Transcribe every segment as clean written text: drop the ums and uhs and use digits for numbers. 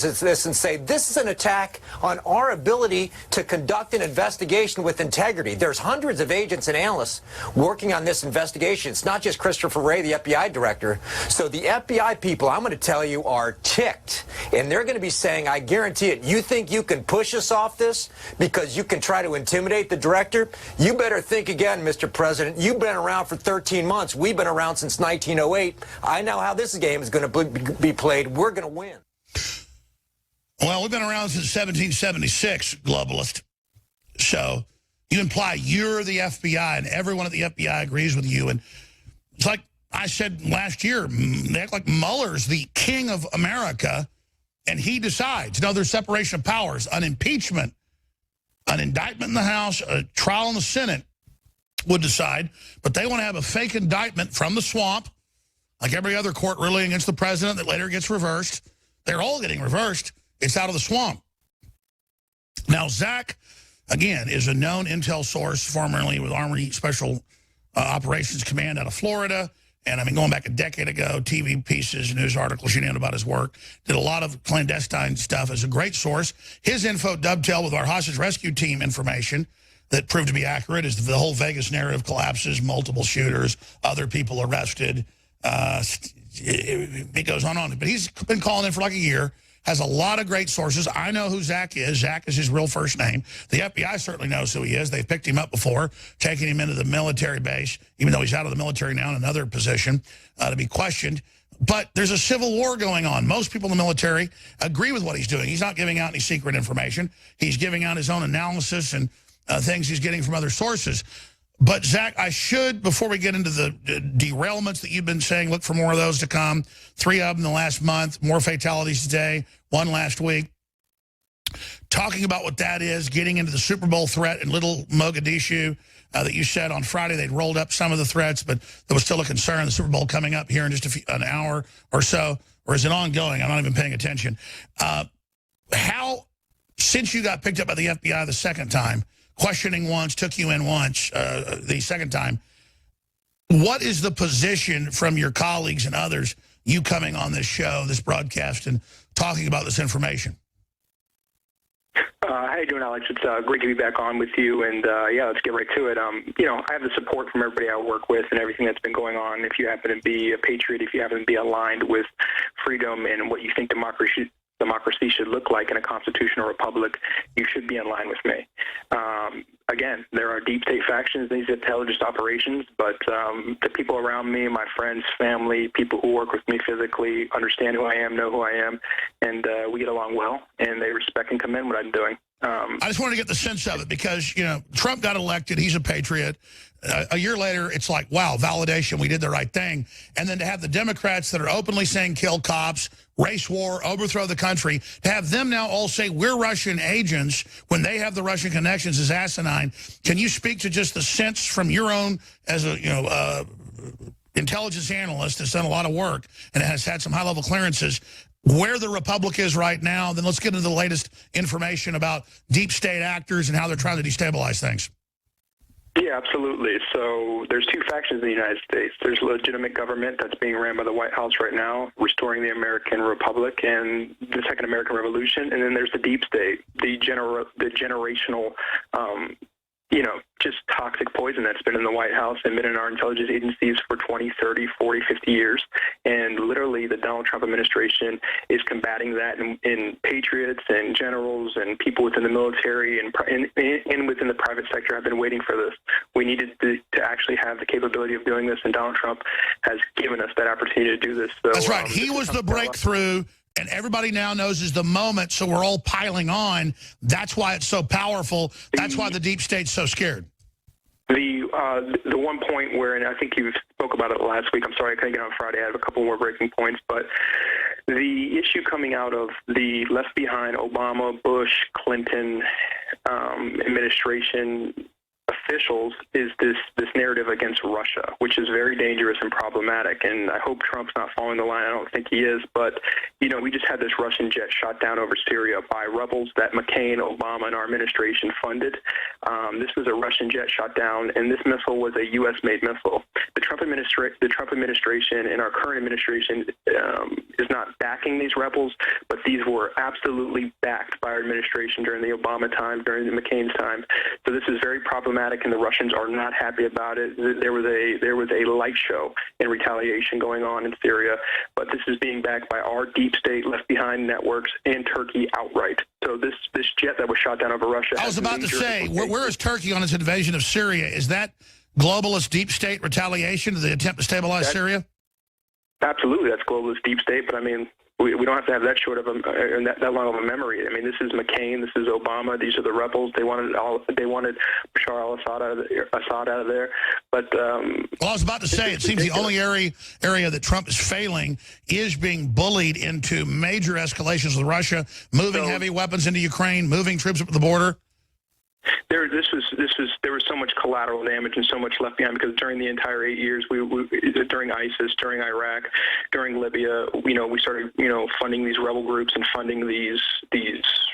this and say this is an attack on our ability to conduct an investigation with integrity. There's hundreds of agents and analysts working on this investigation. It's not just Christopher Wray, the FBI director. So the FBI people, I'm going to tell you, are ticked. And they're going to be saying, I guarantee it, you think you can push us off this because you can try to intimidate the director? You better think again, Mr. President. You've been around for 13 months. We've been around since 1908. I know how this game is going to be played. We're going to win. Well, we've been around since 1776, globalist. So you imply you're the FBI and everyone at the FBI agrees with you. And it's like I said last year, they act like Mueller's the king of America, and he decides. No, there's separation of powers, an impeachment, an indictment in the House, a trial in the Senate would decide. But they want to have a fake indictment from the swamp, like every other court ruling against the president that later gets reversed. They're all getting reversed. It's out of the swamp. Now, Zack, again, is a known intel source, formerly with Army Special Operations Command out of Florida. And I mean, going back a decade ago, TV pieces, news articles, you know about his work. Did a lot of clandestine stuff as a great source. His info dovetailed with our hostage rescue team information that proved to be accurate as the whole Vegas narrative collapses, multiple shooters, other people arrested. It goes on. But he's been calling in for like a year. Has a lot of great sources. I know who Zack is. Zack is his real first name. The FBI certainly knows who he is. They've picked him up before, taking him into the military base, even though he's out of the military now in another position, to be questioned. But there's a civil war going on. Most people in the military agree with what he's doing. He's not giving out any secret information. He's giving out his own analysis and things he's getting from other sources. But, Zack, I should, before we get into the derailments that you've been saying, look for more of those to come. 3 of them in the last month, more fatalities today, 1 last week. Talking about what that is, getting into the Super Bowl threat in Little Mogadishu that you said on Friday. They'd rolled up some of the threats, but there was still a concern. The Super Bowl coming up here in just an hour or so. Or is it ongoing? I'm not even paying attention. Since you got picked up by the FBI the second time, questioning once, took you in once, the second time, what is the position from your colleagues and others, you coming on this show, this broadcast, and talking about this information? How you doing, Alex? It's great to be back on with you, and yeah, let's get right to it. You know, I have the support from everybody I work with and everything that's been going on. If you happen to be a patriot, if you happen to be aligned with freedom and what you think democracy should look like in a constitutional republic, you should be in line with me. Again, there are deep state factions, these intelligence operations, but the people around me, my friends, family, people who work with me physically, understand who I am, know who I am, and we get along well, and they respect and commend what I'm doing. I just wanted to get the sense of it because, you know, Trump got elected. He's a patriot. A year later, it's like, wow, validation, we did the right thing. And then to have the Democrats that are openly saying kill cops, race war, overthrow the country, to have them now all say we're Russian agents when they have the Russian connections is asinine. Can you speak to just the sense from your own, as a intelligence analyst that's done a lot of work and has had some high-level clearances, where the Republic is right now? Then let's get into the latest information about deep state actors and how they're trying to destabilize things. Yeah, absolutely. So there's 2 factions in the United States. There's legitimate government that's being ran by the White House right now, restoring the American Republic and the Second American Revolution. And then there's the deep state, the generational, just toxic poison that's been in the White House and been in our intelligence agencies for 20, 30, 40, 50 years. And literally the Donald Trump administration is combating that in patriots and generals and people within the military and within the private sector have been waiting for this. We needed to actually have the capability of doing this, and Donald Trump has given us that opportunity to do this. So, that's right. He was the breakthrough. And everybody now knows is the moment, so we're all piling on. That's why it's so powerful. That's why the deep state's so scared. The one point where, and I think you spoke about it last week, I'm sorry I couldn't get on Friday, I have a couple more breaking points, but the issue coming out of the left behind Obama, Bush, Clinton administration officials is this narrative against Russia, which is very dangerous and problematic. And I hope Trump's not following the line. I don't think he is. But, you know, we just had this Russian jet shot down over Syria by rebels that McCain, Obama, and our administration funded. This was a Russian jet shot down, and this missile was a U.S.-made missile. The Trump administration and our current administration is not backing these rebels, but these were absolutely backed by our administration during the Obama time, during the McCain's time. So this is very problematic, and the Russians are not happy about it. There was a light show in retaliation going on in Syria, but this is being backed by our deep state, left behind networks, and Turkey outright. So this jet that was shot down over Russia. I was about to say, where is Turkey on its invasion of Syria? Is that globalist deep state retaliation to the attempt to stabilize Syria? Absolutely, that's globalist deep state. But I mean, we don't have to have that short of that long of a memory. I mean, this is McCain, this is Obama. These are the rebels. They wanted Bashar al-Assad out of there. But well, I was about to say, it seems the only area that Trump is failing is being bullied into major escalations with Russia, moving heavy weapons into Ukraine, moving troops up to the border. There was so much collateral damage and so much left behind, because during the entire 8 years, during ISIS, during Iraq, during Libya, we started, funding these rebel groups and funding these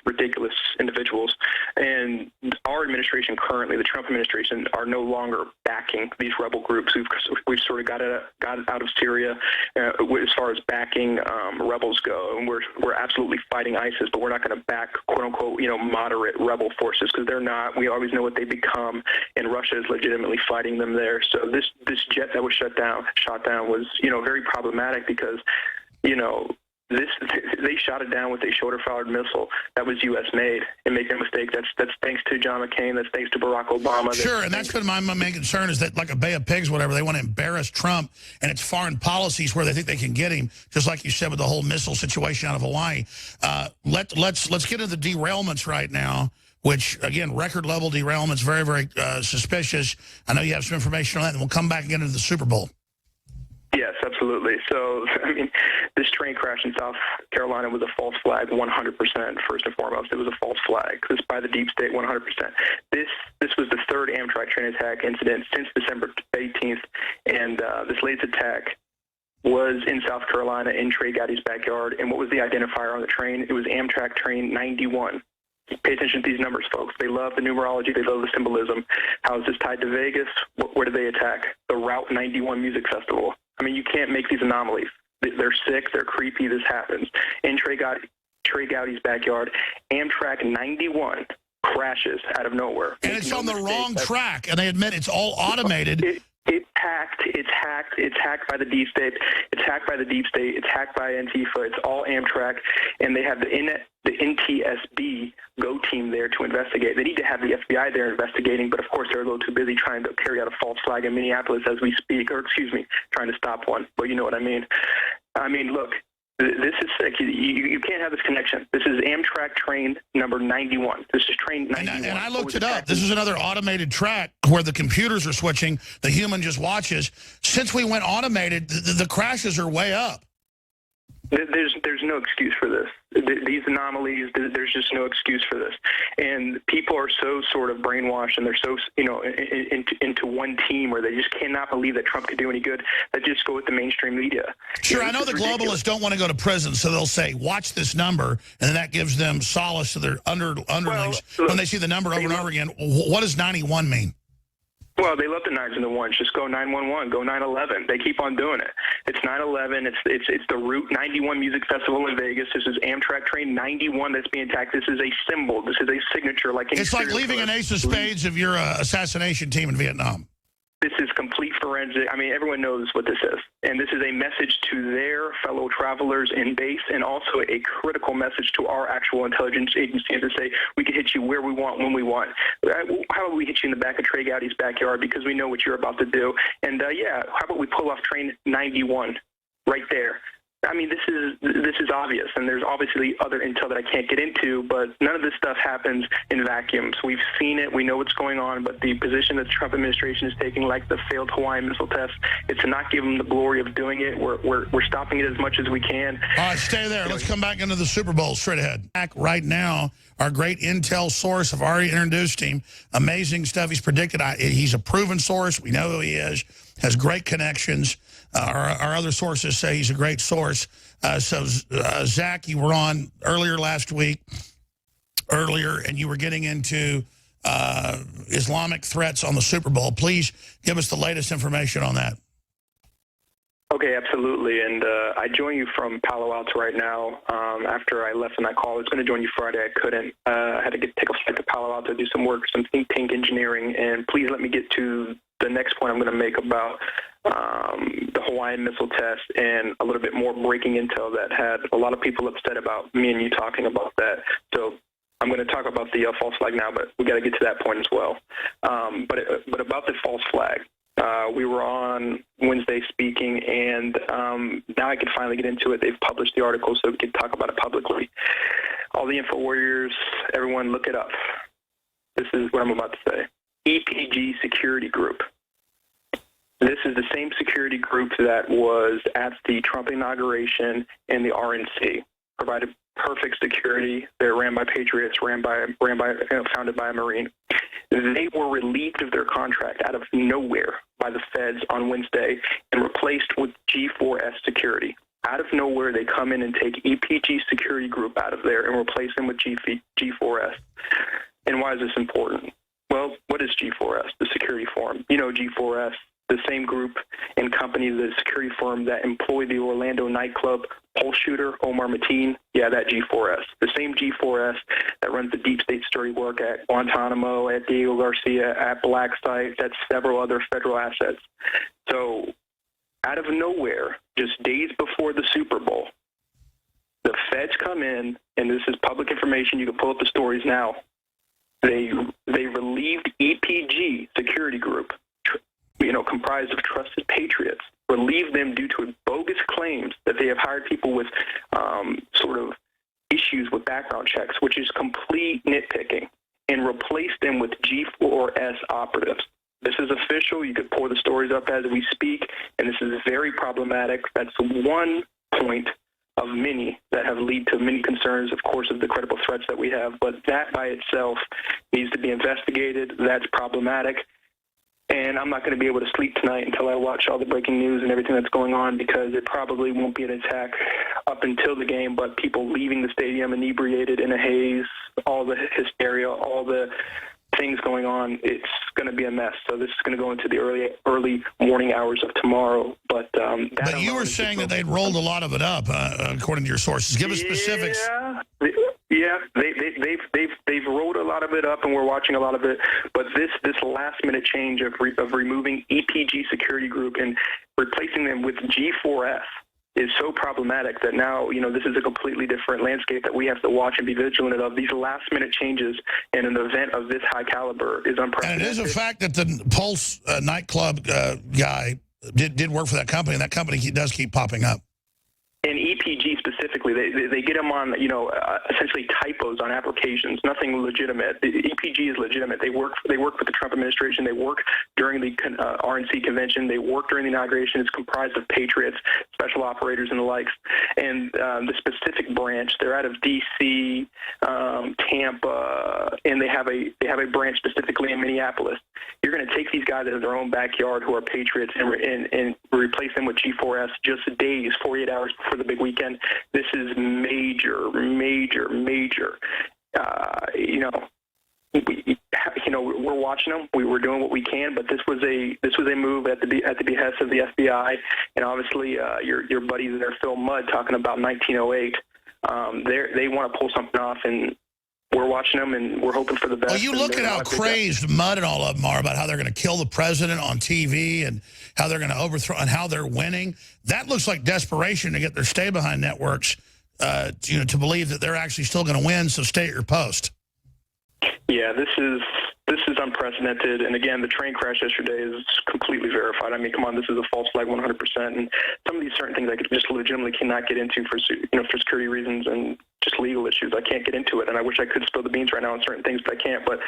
ridiculous individuals. And our administration currently, the Trump administration, are no longer backing these rebel groups. We've sort of got out of Syria as far as backing rebels go, and we're absolutely fighting ISIS, but we're not going to back quote unquote moderate rebel forces, because they're not. We always know what they become, and Russia is legitimately fighting them there. So this jet that was shot down was very problematic, because they shot it down with a shoulder-fired missile that was U.S. made. And make no mistake, that's thanks to John McCain, that's thanks to Barack Obama. Sure, and that's been my main concern, is that, like a Bay of Pigs, whatever, they want to embarrass Trump and its foreign policies where they think they can get him, just like you said with the whole missile situation out of Hawaii. Let's get into the derailments right now, which, again, record-level derailments, very, very suspicious. I know you have some information on that, and we'll come back and get into the Super Bowl. Yes, absolutely. So, I mean, this train crash in South Carolina was a false flag, 100%, first and foremost. It was a false flag. This by the deep state, 100%. This was the third Amtrak train attack incident since December 18th, and this latest attack was in South Carolina in Trey Gowdy's backyard. And what was the identifier on the train? It was Amtrak train 91. Pay attention to these numbers, folks. They love the numerology. They love the symbolism. How is this tied to Vegas? Where did they attack? The Route 91 Music Festival. I mean, you can't make these anomalies. They're sick. They're creepy. This happens. In Trey Gowdy's backyard, Amtrak 91 crashes out of nowhere. And it's on the wrong track, and they admit it's all automated. It's hacked by the deep state. It's hacked by the deep state. It's hacked by Antifa. It's all Amtrak, and they have the NTSB GO team there to investigate. They need to have the FBI there investigating, but of course they're a little too busy trying to carry out a false flag in Minneapolis as we speak, or excuse me, trying to stop one. But you know what I mean. I mean, look. This is sick. You can't have this connection. This is Amtrak train number 91. This is train 91. And I looked it up. This is another automated track where the computers are switching. The human just watches. Since we went automated, the crashes are way up. There's no excuse for this. These anomalies, there's just no excuse for this. And people are so sort of brainwashed, and they're so, into one team where they just cannot believe that Trump could do any good, that just go with the mainstream media. Sure, I know the globalists don't want to go to prison, so they'll say, watch this number, and then that gives them solace to their underlings when they see the number over and over again. What does 91 mean? Well, they love the nines and the ones. Just go 911, go 9/11. They keep on doing it. It's 9/11. It's the Route 91 Music Festival in Vegas. This is Amtrak train 91 that's being attacked. This is a symbol. This is a signature. It's like leaving an ace of spades of your assassination team in Vietnam. This is complete forensic. I mean, everyone knows what this is. And this is a message to their fellow travelers in base, and also a critical message to our actual intelligence agency to say, we can hit you where we want, when we want. How about we hit you in the back of Trey Gowdy's backyard, because we know what you're about to do. And, how about we pull off train 91 right there? I mean, this is obvious, and there's obviously other intel that I can't get into, but none of this stuff happens in vacuums. We've seen it, we know what's going on, but the position that the Trump administration is taking, like the failed Hawaiian missile test, it's to not give them the glory of doing it. We're stopping it as much as we can. All right, stay there. Let's come back into the Super Bowl straight ahead. Right now, our great intel source, I've already introduced him. Amazing stuff he's predicted. He's a proven source. We know who he is. Has great connections. Our other sources say he's a great source. Zack, you were on earlier last week, and you were getting into Islamic threats on the Super Bowl. Please give us the latest information on that. Okay, absolutely. And I join you from Palo Alto right now. After I left on that call, I was going to join you Friday. I couldn't. I had to take a flight to Palo Alto, do some work, some think tank engineering. And please let me get to the next point I'm going to make about the Hawaiian missile test and a little bit more breaking intel that had a lot of people upset about me and you talking about that. So I'm going to talk about the false flag now, but we got to get to that point as well. But about the false flag. We were on Wednesday speaking, and now I can finally get into it. They've published the article, so we can talk about it publicly. All the info warriors, everyone look it up. This is what I'm about to say. EPG Security Group. This is the same security group that was at the Trump inauguration and the RNC. Provided perfect security. They're ran by patriots, founded by a Marine. They were relieved of their contract out of nowhere by the feds on Wednesday and replaced with G4S security. Out of nowhere, they come in and take EPG Security Group out of there and replace them with G4S. And why is this important? Well, what is G4S, the security firm? You know G4S, the same group and company, the security firm that employed the Orlando nightclub pulse shooter, Omar Mateen. Yeah, that G4S. The same G4S that runs the deep state story work at Guantanamo, at Diego Garcia, at Black Site, at several other federal assets. So out of nowhere, just days before the Super Bowl, the feds come in, and this is public information. You can pull up the stories now. They relieved EPG Security Group, comprised of trusted patriots, relieve them due to bogus claims that they have hired people with sort of issues with background checks, which is complete nitpicking, and replace them with G4S operatives. This is official. You could pull the stories up as we speak, and this is very problematic. That's one point of many that have led to many concerns, of course, of the credible threats that we have, but that by itself needs to be investigated. That's problematic. And I'm not going to be able to sleep tonight until I watch all the breaking news and everything that's going on, because it probably won't be an attack up until the game, but people leaving the stadium inebriated in a haze, all the hysteria, all the things going on, it's going to be a mess. So this is going to go into the early morning hours of tomorrow. But you were saying that they'd rolled a lot of it up, according to your sources. Give us specifics. Yeah, they've rolled a lot of it up, and we're watching a lot of it. But this last minute change of removing EPG Security Group and replacing them with G4S is so problematic that now, this is a completely different landscape that we have to watch and be vigilant of. These last-minute changes in an event of this high caliber is unprecedented. And it is a fact that the Pulse nightclub guy did work for that company, and that company does keep popping up. And EPG specifically, they get them on, essentially typos on applications. Nothing legitimate. The EPG is legitimate. They work with the Trump administration. They work during the RNC convention. They work during the inauguration. It's comprised of patriots, special operators, and the likes. And the specific branch, they're out of D.C., Tampa, and they have a branch specifically in Minneapolis. You're going to take these guys out of their own backyard who are patriots and replace them with G4S just days, 48 hours before the big weekend. This is major. We're watching them. We're doing what we can, but this was a move at the behest of the FBI, and obviously your buddies there, Phil Mudd, talking about 1908. They want to pull something off, and we're watching them, and we're hoping for the best. Well, you look at how crazed Mudd and all of them are about how they're going to kill the president on TV and how they're going to overthrow and how they're winning. That looks like desperation to get their stay-behind networks to believe that they're actually still going to win, so stay at your post. Yeah, this is This is unprecedented, and again, the train crash yesterday is completely verified. I mean, come on, this is a false flag 100%, and some of these certain things I could just legitimately cannot get into for security reasons and just legal issues. I can't get into it, and I wish I could spill the beans right now on certain things, but I can't. But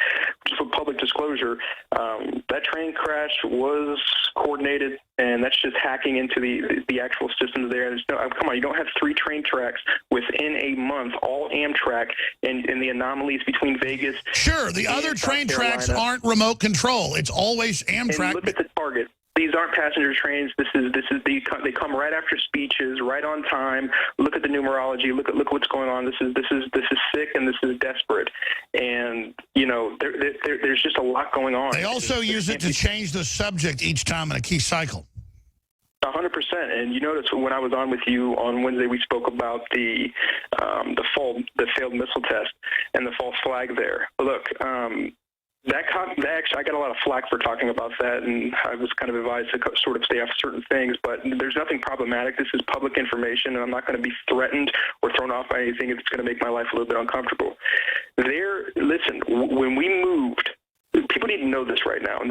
just for public disclosure, that train crash was coordinated, and that's just hacking into the actual systems there. There's no, come on, you don't have 3 train tracks within a month, all Amtrak, and the anomalies between Vegas. Sure, the other train tracks aren't remote control. It's always Amtrak. And look at the target. These aren't passenger trains. They come right after speeches, right on time. Look at the numerology. Look what's going on. This is sick, and this is desperate. And there's just a lot going on. They also use it to change the subject each time in a key cycle. 100%. And you notice when I was on with you on Wednesday, we spoke about the failed missile test and the false flag there. Look. I got a lot of flack for talking about that, and I was kind of advised to sort of stay off certain things, but there's nothing problematic. This is public information, and I'm not going to be threatened or thrown off by anything if it's going to make my life a little bit uncomfortable. Listen, when we moved, people need to know this right now, and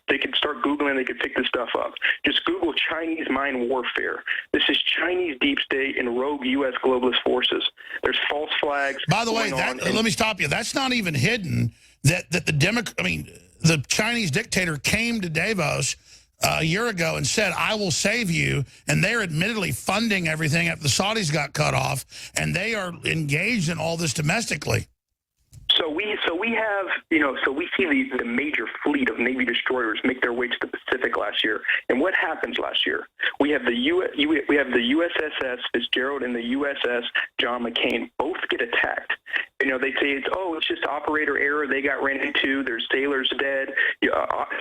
they could start Googling, they could pick this stuff up. Just Google Chinese mind warfare. This is Chinese deep state and rogue U.S. globalist forces. There's false flags. By the way, let me stop you. That's not even hidden. That the Chinese dictator came to Davos a year ago and said, "I will save you," and they're admittedly funding everything after the Saudis got cut off, and they are engaged in all this domestically. So we see the major fleet of Navy destroyers make their way to the Pacific last year. And what happens last year? We have the USS Fitzgerald and the USS John McCain both get attacked. They say it's just operator error. They got ran into. There's sailors dead.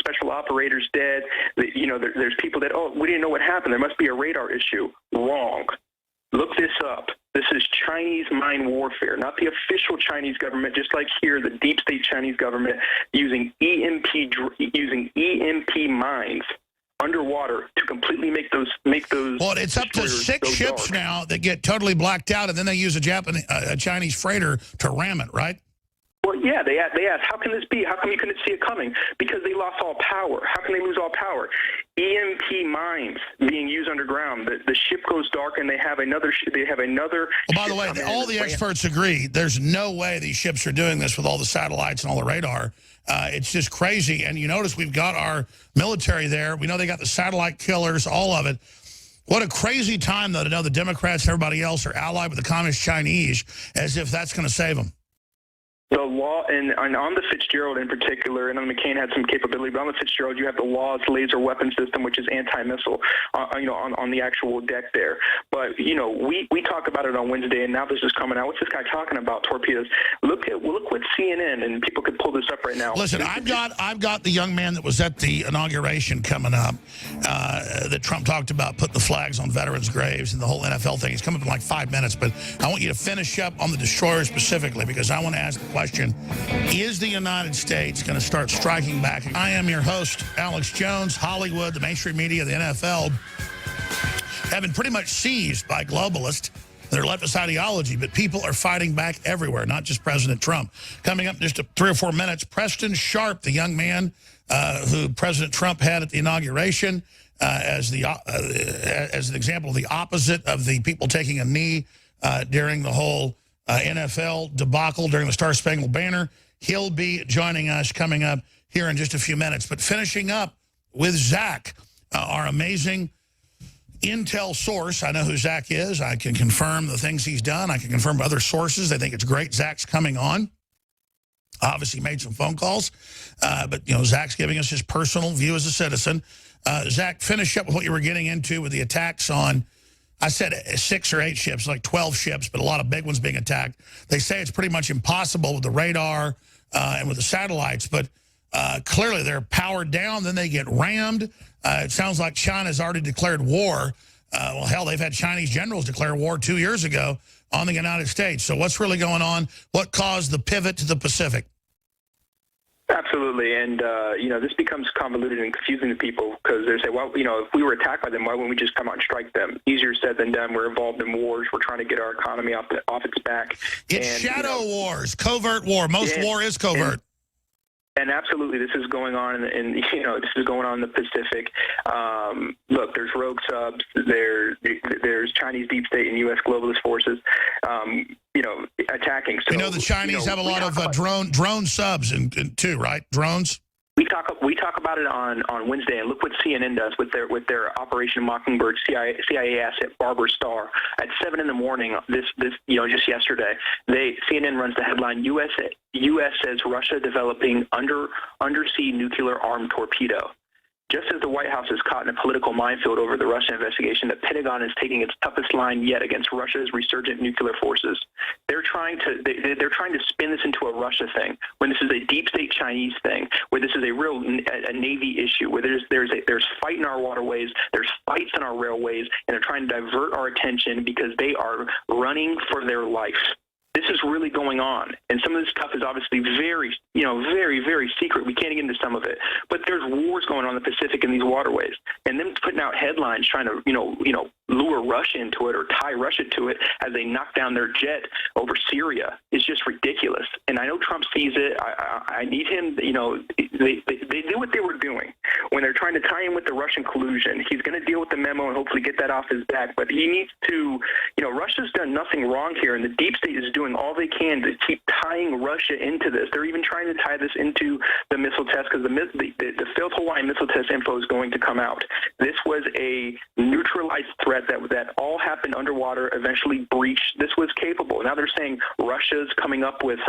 Special operators dead. There's people that we didn't know what happened. There must be a radar issue. Wrong. Look this up. This is Chinese mind warfare, not the official Chinese government, just like here, the deep state Chinese government using EMP mines underwater to completely make those. Well, it's up to 6 ships now that get totally blacked out, and then they use a Chinese freighter to ram it, right? Well, yeah, they asked, how can this be? How come you couldn't see it coming? Because they lost all power. How can they lose all power? EMP mines being used underground. The ship goes dark, and they have another. Well, by the way, all the experts agree. There's no way these ships are doing this with all the satellites and all the radar. It's just crazy. And you notice we've got our military there. We know they got the satellite killers, all of it. What a crazy time, though, to know the Democrats and everybody else are allied with the Communist Chinese, as if that's going to save them. The law, and on the Fitzgerald in particular, and on McCain had some capability, but on the Fitzgerald you have the Law's laser weapon system, which is anti-missile, on the actual deck there. But we talk about it on Wednesday, and now this is coming out. What's this guy talking about? Torpedoes. Look what CNN, and people could pull this up right now. Listen, I've got the young man that was at the inauguration coming up that Trump talked about putting the flags on veterans' graves and the whole NFL thing. He's coming up in like 5 minutes, but I want you to finish up on the destroyer specifically, because I want to ask the question, is the United States going to start striking back? I am your host, Alex Jones. Hollywood, the mainstream media, the NFL have been pretty much seized by globalists, their leftist ideology, but people are fighting back everywhere, not just President Trump. Coming up in just 3 or 4 minutes, Preston Sharp, the young man who President Trump had at the inauguration as an example of the opposite of the people taking a knee during the whole NFL debacle during the Star-Spangled Banner. He'll be joining us coming up here in just a few minutes. But finishing up with Zack, our amazing intel source. I know who Zack is. I can confirm the things he's done. I can confirm other sources. They think it's great Zack's coming on. Obviously made some phone calls. But, Zack's giving us his personal view as a citizen. Zack, finish up with what you were getting into with the attacks on, I said 6 or 8 ships, like 12 ships, but a lot of big ones being attacked. They say it's pretty much impossible with the radar and with the satellites, but clearly they're powered down, then they get rammed. It sounds like China's already declared war. Well, hell, they've had Chinese generals declare war 2 years ago on the United States. So what's really going on? What caused the pivot to the Pacific? Absolutely, and this becomes convoluted and confusing to people because they say, well, if we were attacked by them, why wouldn't we just come out and strike them? Easier said than done. We're involved in wars. We're trying to get our economy off its back. It's shadow wars, covert war. Most war is covert. And absolutely, this is going on, and this is going on in the Pacific. Look, there's rogue subs, there's Chinese deep state and U.S. globalist forces, attacking. So, the Chinese have a lot of drone subs too, right? Drones. We talk about it on Wednesday, and look what CNN does with their Operation Mockingbird CIA asset Barbara Starr at 7 in the morning. This just yesterday, CNN runs the headline: U.S. says Russia developing undersea nuclear armed torpedo. Just as the White House is caught in a political minefield over the Russia investigation, the Pentagon is taking its toughest line yet against Russia's resurgent nuclear forces. They're trying to spin this into a Russia thing when this is a deep state Chinese thing, where this is a real Navy issue, where there's fight in our waterways, there's fights in our railways, and they're trying to divert our attention because they are running for their life. This is really going on, and some of this stuff is obviously very, very secret. We can't get into some of it, but there's wars going on in the Pacific in these waterways, and them putting out headlines trying to, lure Russia into it or tie Russia to it as they knock down their jet over Syria is just ridiculous. And I know Trump sees it. I need him. They knew what they were doing when they're trying to tie him with the Russian collusion. He's going to deal with the memo and hopefully get that off his back. But he needs to. Russia's done nothing wrong here, and the deep state is doing all they can to keep tying Russia into this. They're even trying to tie this into the missile test because the failed Hawaiian missile test info is going to come out. This was a neutralized threat that all happened underwater, eventually breached. This was capable. Now they're saying Russia's coming up with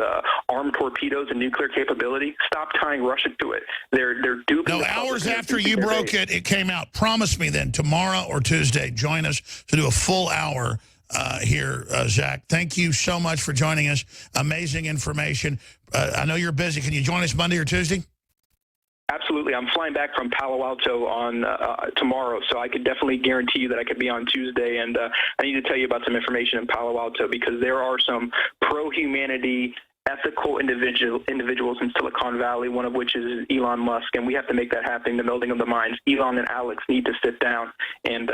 armed torpedoes and nuclear capability. Stop tying Russia to it. They're duping. No, hours after you broke it, it came out. Promise me then, tomorrow or Tuesday, join us to do a full hour here, Zach. Thank you so much for joining us. Amazing information. I know you're busy. Can you join us Monday or Tuesday? Absolutely. I'm flying back from Palo Alto on tomorrow, so I could definitely guarantee you that I could be on Tuesday. And I need to tell you about some information in Palo Alto because there are some pro-humanity, ethical individuals in Silicon Valley, one of which is Elon Musk, and we have to make that happen, the melding of the minds. Elon and Alex need to sit down. And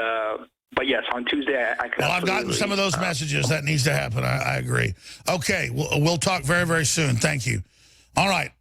but yes, on Tuesday, I can. Well, I've gotten some of those messages. That needs to happen. I agree. Okay, we'll talk very, very soon. Thank you. All right.